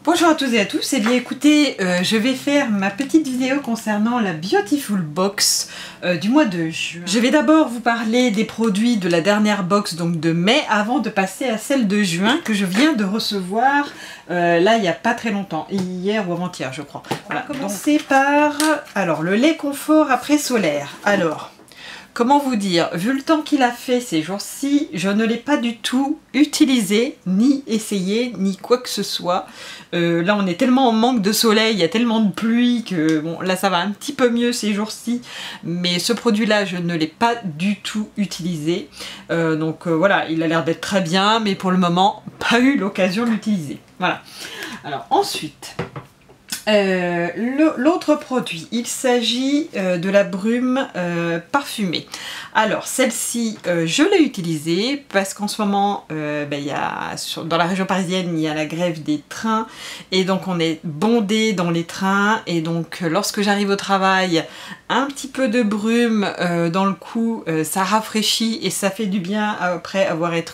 Bonjour à tous et à tous, et bien écoutez, je vais faire ma petite vidéo concernant la Beautiful Box du mois de juin. Je vais d'abord vous parler des produits de la dernière box, donc de mai, avant de passer à celle de juin que je viens de recevoir là il n'y a pas très longtemps, hier ou avant-hier je crois. Voilà, on va commencer par alors, le lait confort après solaire. Alors, comment vous dire, vu le temps qu'il a fait ces jours-ci, je ne l'ai pas du tout utilisé, ni essayé, ni quoi que ce soit. Là on est tellement en manque de soleil, il y a tellement de pluie que bon là ça va un petit peu mieux ces jours-ci. Mais ce produit-là je ne l'ai pas du tout utilisé. Voilà, il a l'air d'être très bien, mais pour le moment, pas eu l'occasion de l'utiliser. Voilà. Alors ensuite... l'autre produit, il s'agit de la brume parfumée. Alors celle-ci, je l'ai utilisée parce qu'en ce moment, dans la région parisienne, il y a la grève des trains et donc on est bondé dans les trains et donc lorsque j'arrive au travail, un petit peu de brume dans le cou, ça rafraîchit et ça fait du bien après avoir été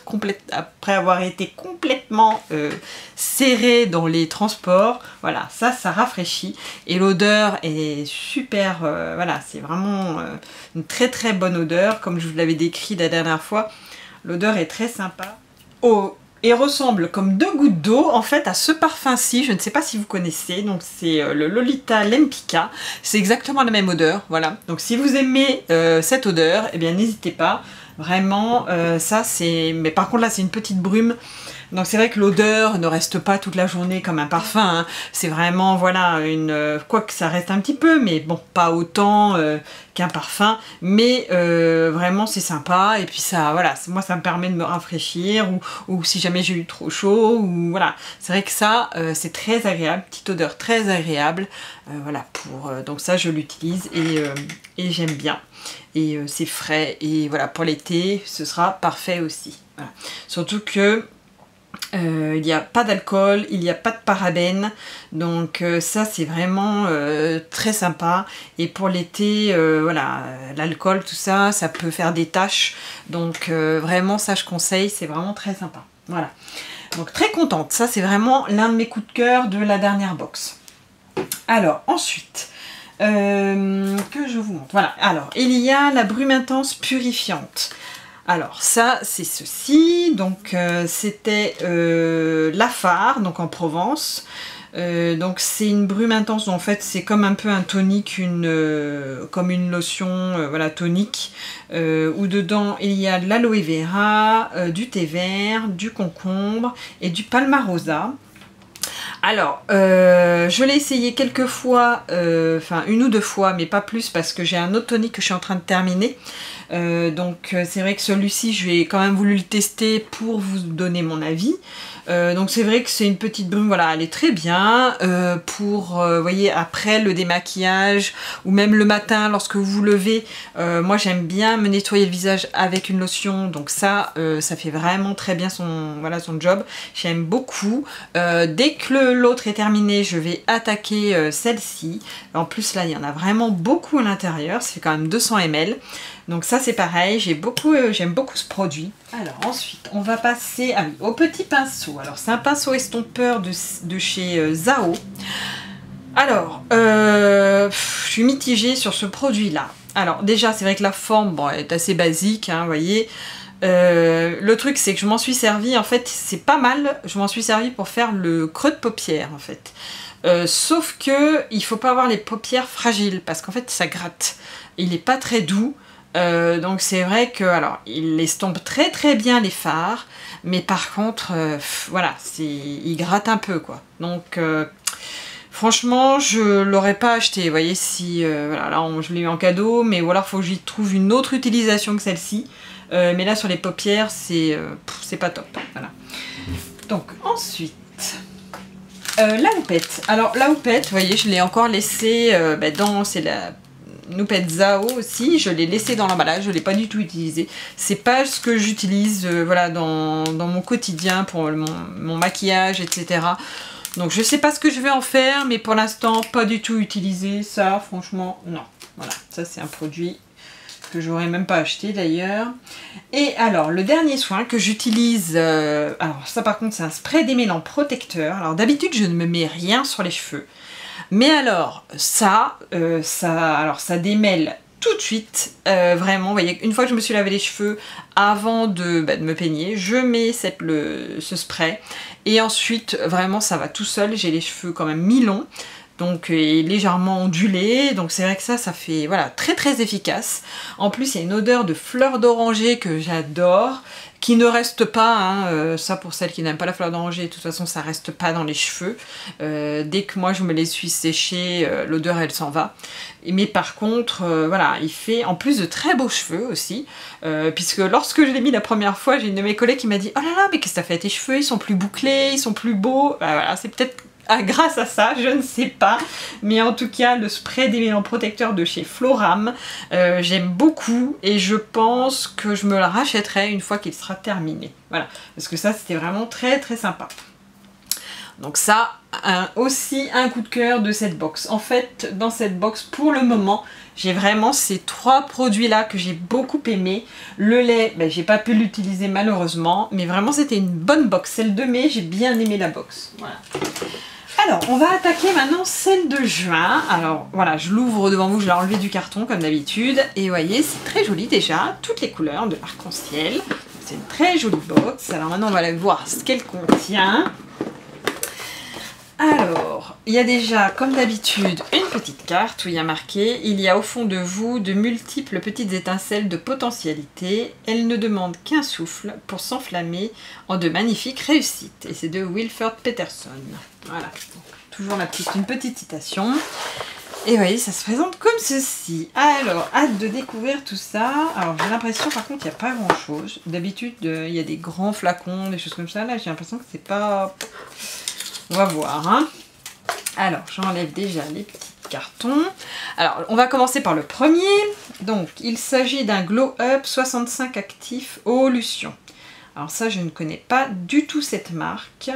complètement serré dans les transports. Voilà, ça rafraîchit et l'odeur est super, voilà, c'est vraiment une très très bonne odeur comme je vous l'avais décrit la dernière fois. L'odeur est très sympa et ressemble comme deux gouttes d'eau en fait à ce parfum-ci. Je ne sais pas si vous connaissez, donc c'est le Lolita Lempicka. C'est exactement la même odeur, voilà. Donc si vous aimez cette odeur, eh bien n'hésitez pas. Vraiment, ça c'est... Mais par contre là c'est une petite brume. Donc c'est vrai que l'odeur ne reste pas toute la journée comme un parfum, hein. C'est vraiment, voilà, quoique ça reste un petit peu, mais bon, pas autant qu'un parfum. Mais vraiment c'est sympa, et puis ça, voilà, moi ça me permet de me rafraîchir, ou si jamais j'ai eu trop chaud, ou voilà. C'est vrai que ça, c'est très agréable, petite odeur très agréable. Voilà, donc ça je l'utilise et j'aime bien. Et c'est frais, et voilà, pour l'été, ce sera parfait aussi. Voilà. Surtout que il n'y a pas d'alcool, il n'y a pas de parabènes, donc ça c'est vraiment très sympa. Et pour l'été, voilà, l'alcool, tout ça, ça peut faire des taches, donc vraiment ça je conseille, c'est vraiment très sympa. Voilà, donc très contente, ça c'est vraiment l'un de mes coups de cœur de la dernière box. Alors ensuite, que je vous montre, voilà, alors il y a la brume intense purifiante. Alors ça c'est ceci, donc c'était la Phare, donc en Provence. Donc c'est une brume intense, en fait c'est comme un peu un tonique, comme une lotion voilà, tonique, où dedans il y a de l'aloe vera, du thé vert, du concombre et du palmarosa. Alors, je l'ai essayé quelques fois, enfin une ou deux fois, mais pas plus parce que j'ai un autre tonique que je suis en train de terminer. Donc c'est vrai que celui-ci, je vais quand même voulu le tester pour vous donner mon avis. Donc c'est vrai que c'est une petite brume, voilà, elle est très bien pour, vous voyez, après le démaquillage ou même le matin lorsque vous vous levez. Moi j'aime bien me nettoyer le visage avec une lotion, donc ça fait vraiment très bien son job. J'aime beaucoup. Dès que l'autre est terminé, je vais attaquer celle-ci. En plus là il y en a vraiment beaucoup à l'intérieur, ça fait quand même 200 ml. Donc ça c'est pareil, j'aime beaucoup ce produit. Alors ensuite on va passer au petit pinceau. Alors c'est un pinceau estompeur de chez Zao. Alors je suis mitigée sur ce produit là. Alors déjà c'est vrai que la forme, bon, elle est assez basique, hein, vous voyez. Le truc c'est que je m'en suis servi, en fait c'est pas mal, je m'en suis servi pour faire le creux de paupière en fait. Sauf que il faut pas avoir les paupières fragiles parce qu'en fait ça gratte. Il n'est pas très doux. Donc c'est vrai que alors il estompe très très bien les fards, mais par contre voilà, il gratte un peu quoi. Donc franchement je l'aurais pas acheté, vous voyez, si voilà, là je l'ai eu en cadeau, mais ou alors faut que j'y trouve une autre utilisation que celle-ci. Mais là sur les paupières c'est pas top. Voilà. Donc ensuite la houppette. Alors la houppette, vous voyez, je l'ai encore laissée c'est la Houppette Zao aussi, je l'ai laissé dans l'emballage, je ne l'ai pas du tout utilisé. C'est pas ce que j'utilise voilà, dans mon quotidien pour mon maquillage, etc. Donc je sais pas ce que je vais en faire, mais pour l'instant pas du tout utilisé. Ça franchement non. Voilà, ça c'est un produit que j'aurais même pas acheté d'ailleurs. Et alors, le dernier soin que j'utilise, alors ça par contre c'est un spray démêlant protecteur. Alors d'habitude je ne me mets rien sur les cheveux. Mais alors, ça démêle tout de suite, vraiment, vous voyez, une fois que je me suis lavé les cheveux, avant de me peigner, je mets ce spray, et ensuite, vraiment, ça va tout seul, j'ai les cheveux quand même mi-longs, donc légèrement ondulés, donc c'est vrai que ça fait, voilà, très très efficace. En plus, il y a une odeur de fleur d'oranger que j'adore, qui ne reste pas, hein, ça pour celles qui n'aiment pas la fleur d'oranger, de toute façon ça reste pas dans les cheveux. Dès que moi je me les suis séchés, l'odeur elle s'en va. Mais par contre, voilà, il fait en plus de très beaux cheveux aussi, puisque lorsque je l'ai mis la première fois, j'ai une de mes collègues qui m'a dit « Oh là là, mais qu'est-ce que t'as fait à tes cheveux? Ils sont plus bouclés, ils sont plus beaux. » Voilà, c'est peut-être grâce à ça, je ne sais pas, mais en tout cas le spray démêlant protecteur de chez Floram, j'aime beaucoup et je pense que je me le rachèterai une fois qu'il sera terminé. Voilà, parce que ça c'était vraiment très très sympa. Donc ça, aussi un coup de cœur de cette box. En fait, dans cette box, pour le moment, j'ai vraiment ces 3 produits-là que j'ai beaucoup aimé. Le lait, ben, j'ai pas pu l'utiliser malheureusement, mais vraiment c'était une bonne box. Celle de mai, j'ai bien aimé la box. Voilà. Alors, on va attaquer maintenant celle de juin. Alors, voilà, je l'ouvre devant vous, je l'ai enlevé du carton comme d'habitude. Et vous voyez, c'est très joli déjà, toutes les couleurs de l'arc-en-ciel. C'est une très jolie box. Alors maintenant, on va aller voir ce qu'elle contient. Alors, il y a déjà, comme d'habitude, une petite carte où il y a marqué « Il y a au fond de vous de multiples petites étincelles de potentialité. Elles ne demandent qu'un souffle pour s'enflammer en de magnifiques réussites. » Et c'est de Wilford Peterson. Voilà, donc, toujours une petite citation. Et vous voyez, ça se présente comme ceci. Alors, hâte de découvrir tout ça. Alors, j'ai l'impression, par contre, il n'y a pas grand-chose. D'habitude, il y a des grands flacons, des choses comme ça. Là, j'ai l'impression que c'est pas... On va voir, hein. Alors, j'enlève déjà les petits cartons. Alors, on va commencer par le premier. Donc, il s'agit d'un Glow Up 65 Actif Eau-Lution. Alors ça, je ne connais pas du tout cette marque.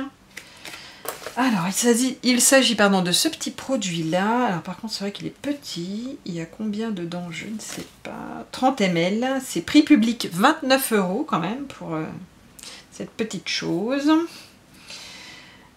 Alors, il s'agit de ce petit produit-là. Alors, par contre, c'est vrai qu'il est petit. Il y a combien dedans? Je ne sais pas. 30 ml. C'est prix public 29 € quand même pour cette petite chose.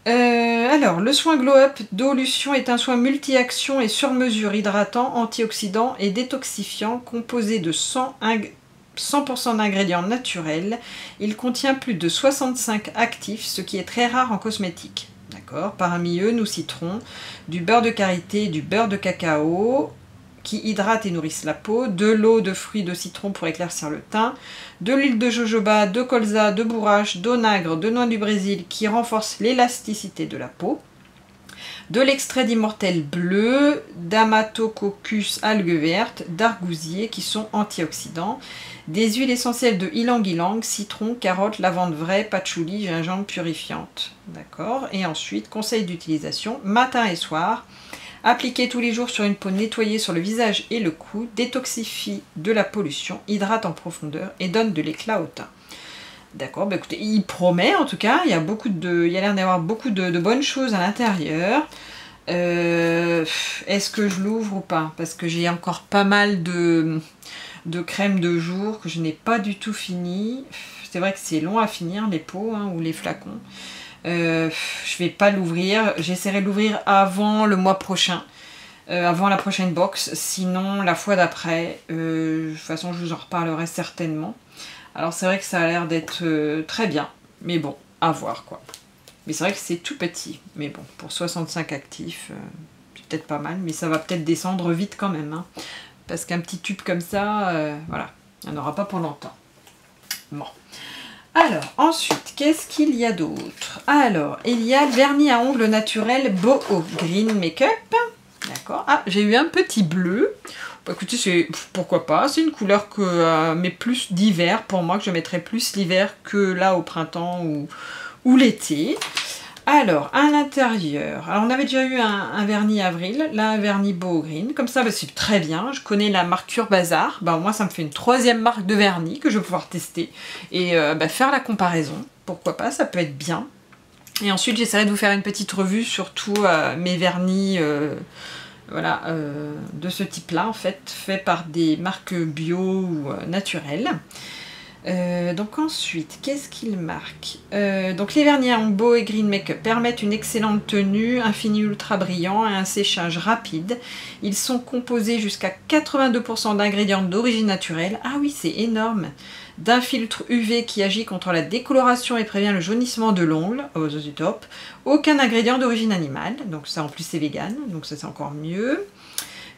Alors, le soin Glow Up d'Eau-Lution est un soin multi-action et sur-mesure hydratant, antioxydant et détoxifiant composé de 100% d'ingrédients naturels. Il contient plus de 65 actifs, ce qui est très rare en cosmétique. D'accord. Parmi eux, nous citerons du beurre de karité et du beurre de cacao qui hydratent et nourrissent la peau, de l'eau de fruits de citron pour éclaircir le teint, de l'huile de jojoba, de colza, de bourrache, d'onagre, de noix du Brésil qui renforce l'élasticité de la peau, de l'extrait d'immortel bleu, d'amatococcus algues vertes, d'argousier qui sont antioxydants, des huiles essentielles de ylang-ylang, citron, carotte, lavande vraie, patchouli, gingembre purifiante. D'accord. Et ensuite, conseil d'utilisation, matin et soir. Appliquer tous les jours sur une peau nettoyée sur le visage et le cou, détoxifie de la pollution, hydrate en profondeur et donne de l'éclat au teint. D'accord, bah écoutez, il promet en tout cas, il y a l'air d'avoir beaucoup de bonnes choses à l'intérieur. Est-ce que je l'ouvre ou pas? Parce que j'ai encore pas mal de crème de jour que je n'ai pas du tout fini. C'est vrai que c'est long à finir les pots hein, ou les flacons. Je vais pas l'ouvrir, j'essaierai de l'ouvrir avant le mois prochain, avant la prochaine box, sinon la fois d'après, de toute façon je vous en reparlerai certainement. Alors c'est vrai que ça a l'air d'être très bien, mais bon, à voir quoi. Mais c'est vrai que c'est tout petit, mais bon, pour 65 actifs, c'est peut-être pas mal, mais ça va peut-être descendre vite quand même, hein, parce qu'un petit tube comme ça, voilà, il n'y en aura pas pour longtemps. Bon. Alors, ensuite, qu'est-ce qu'il y a d'autre? Alors, il y a le vernis à ongles naturel Boho Green Makeup. D'accord. Ah, j'ai eu un petit bleu. Bah, écoutez, pourquoi pas. C'est une couleur que mais plus d'hiver pour moi, que je mettrais plus l'hiver que là au printemps ou l'été. Alors, à l'intérieur, alors on avait déjà eu un vernis avril, là un vernis Boho Green, comme ça bah, c'est très bien, je connais la marque Urbazar, bah, moi ça me fait une 3e marque de vernis que je vais pouvoir tester et bah, faire la comparaison, pourquoi pas, ça peut être bien. Et ensuite j'essaierai de vous faire une petite revue sur tous mes vernis Voilà, de ce type-là, en fait, fait par des marques bio ou naturelles. Donc ensuite, qu'est-ce qu'il marque? Donc les vernis Angbo et Green Make-up permettent une excellente tenue, un fini ultra brillant et un séchage rapide. Ils sont composés jusqu'à 82% d'ingrédients d'origine naturelle. Ah oui, c'est énorme! D'un filtre UV qui agit contre la décoloration et prévient le jaunissement de l'ongle. Oh, ça c'est top! Aucun ingrédient d'origine animale, donc ça en plus c'est vegan, donc ça c'est encore mieux.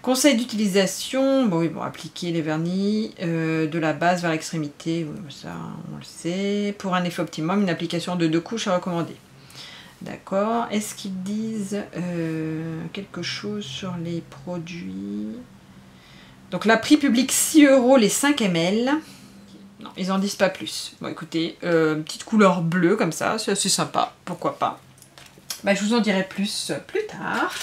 Conseil d'utilisation, bon oui, bon, appliquer les vernis de la base vers l'extrémité, oui, ça on le sait. Pour un effet optimum, une application de 2 couches à recommander. D'accord, est-ce qu'ils disent quelque chose sur les produits? Donc là, prix public 6 € les 5 ml. Non, ils en disent pas plus. Bon écoutez, petite couleur bleue comme ça, c'est assez sympa, pourquoi pas. Bah, je vous en dirai plus tard.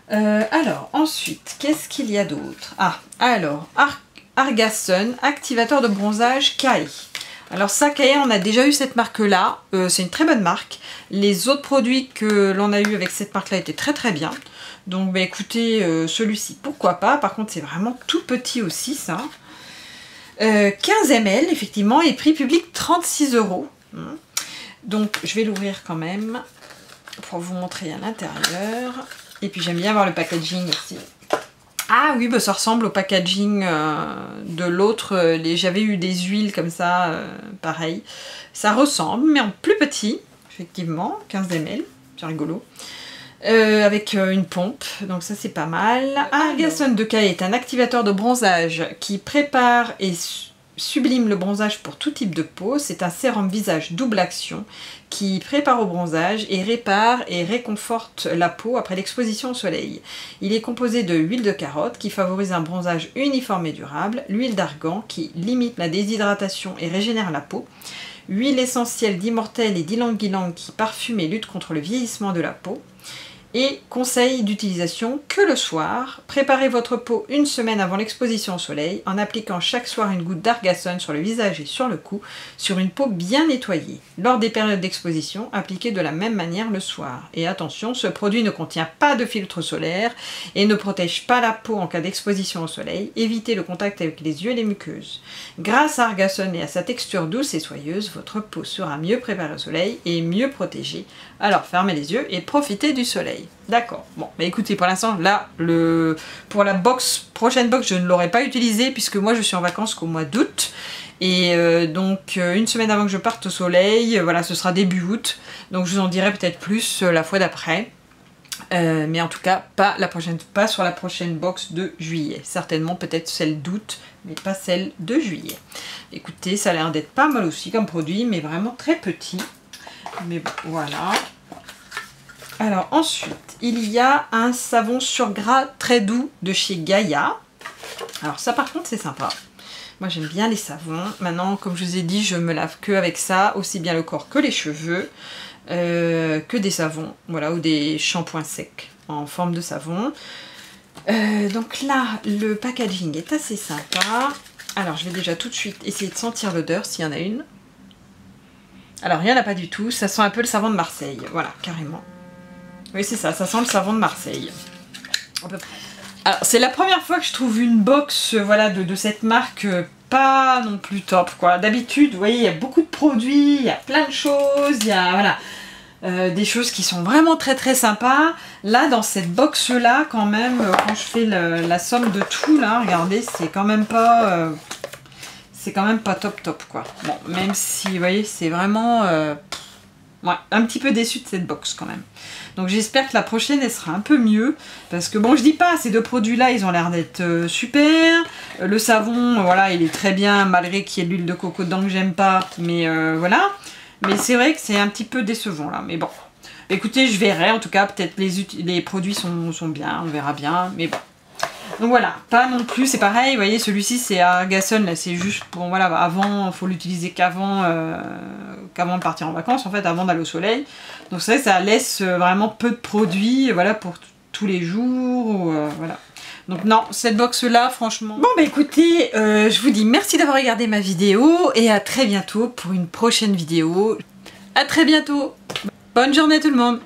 Alors, ensuite, qu'est-ce qu'il y a d'autre? Ah, alors, Argasun, activateur de bronzage Kai. Alors ça, Kai, on a déjà eu cette marque-là. C'est une très bonne marque. Les autres produits que l'on a eu avec cette marque-là étaient très très bien. Donc, bah, écoutez, celui-ci, pourquoi pas. Par contre, c'est vraiment tout petit aussi, ça. 15 ml, effectivement, et prix public 36 €. Donc, je vais l'ouvrir quand même pour vous montrer à l'intérieur. Et puis j'aime bien voir le packaging aussi. Ah oui, bah ça ressemble au packaging de l'autre. J'avais eu des huiles comme ça, pareil. Ça ressemble, mais en plus petit, effectivement, 15 ml, c'est rigolo. Avec une pompe, donc ça c'est pas mal. Argasun de Kai est un activateur de bronzage qui prépare et sublime le bronzage pour tout type de peau. C'est un sérum visage double action qui prépare au bronzage et répare et réconforte la peau après l'exposition au soleil. Il est composé de huile de carotte qui favorise un bronzage uniforme et durable, l'huile d'argan qui limite la déshydratation et régénère la peau, huile essentielle d'immortelle et d'ylang-ylang qui parfume et lutte contre le vieillissement de la peau. Et conseil d'utilisation que le soir. Préparez votre peau une semaine avant l'exposition au soleil en appliquant chaque soir une goutte d'Argasun sur le visage et sur le cou, sur une peau bien nettoyée. Lors des périodes d'exposition, appliquez de la même manière le soir. Et attention, ce produit ne contient pas de filtre solaire et ne protège pas la peau en cas d'exposition au soleil. Évitez le contact avec les yeux et les muqueuses. Grâce à Argasun et à sa texture douce et soyeuse, votre peau sera mieux préparée au soleil et mieux protégée. Alors fermez les yeux et profitez du soleil. D'accord, bon, mais écoutez, pour l'instant, là, pour la prochaine box, je ne l'aurai pas utilisé puisque moi je suis en vacances qu'au mois d'août. Et donc, une semaine avant que je parte au soleil, voilà, ce sera début août. Donc, je vous en dirai peut-être plus la fois d'après. Mais en tout cas, pas sur la prochaine box de juillet. Certainement, peut-être celle d'août, mais pas celle de juillet. Écoutez, ça a l'air d'être pas mal aussi comme produit, mais vraiment très petit. Mais bon, voilà. Alors ensuite, il y a un savon sur gras très doux de chez Gaïa. Alors ça par contre c'est sympa. Moi j'aime bien les savons. Maintenant comme je vous ai dit, je me lave que avec ça, aussi bien le corps que les cheveux, que des savons, voilà, ou des shampoings secs en forme de savon. Donc là, le packaging est assez sympa. Alors je vais déjà tout de suite essayer de sentir l'odeur s'il y en a une. Alors il n'y en a pas du tout, ça sent un peu le savon de Marseille, voilà, carrément. Oui, c'est ça, ça sent le savon de Marseille. À peu près. Alors, c'est la première fois que je trouve une box voilà, de cette marque pas non plus top, quoi. D'habitude, vous voyez, il y a beaucoup de produits, il y a plein de choses, il y a voilà, des choses qui sont vraiment très très sympas. Là, dans cette box-là, quand même, quand je fais la somme de tout, là, regardez, c'est quand même pas... top, quoi. Bon, même si, vous voyez, c'est vraiment... ouais, un petit peu déçue de cette box, quand même. Donc j'espère que la prochaine elle sera un peu mieux parce que bon, je dis pas, ces deux produits là ils ont l'air d'être super. Le savon voilà, il est très bien malgré qu'il y ait de l'huile de coco dedans que j'aime pas, mais voilà, mais c'est vrai que c'est un petit peu décevant là, mais bon écoutez, je verrai, en tout cas peut-être les produits sont bien, on verra bien, mais bon. Donc voilà, pas non plus, c'est pareil, vous voyez, celui-ci c'est Argasun, là c'est juste pour, voilà, avant, il faut l'utiliser qu'avant de partir en vacances, en fait, avant d'aller au soleil. Donc c'est vrai que ça laisse vraiment peu de produits, voilà, pour tous les jours, voilà. Donc non, cette box-là, franchement... Bon bah écoutez, je vous dis merci d'avoir regardé ma vidéo, et à très bientôt pour une prochaine vidéo. À très bientôt. Bonne journée tout le monde.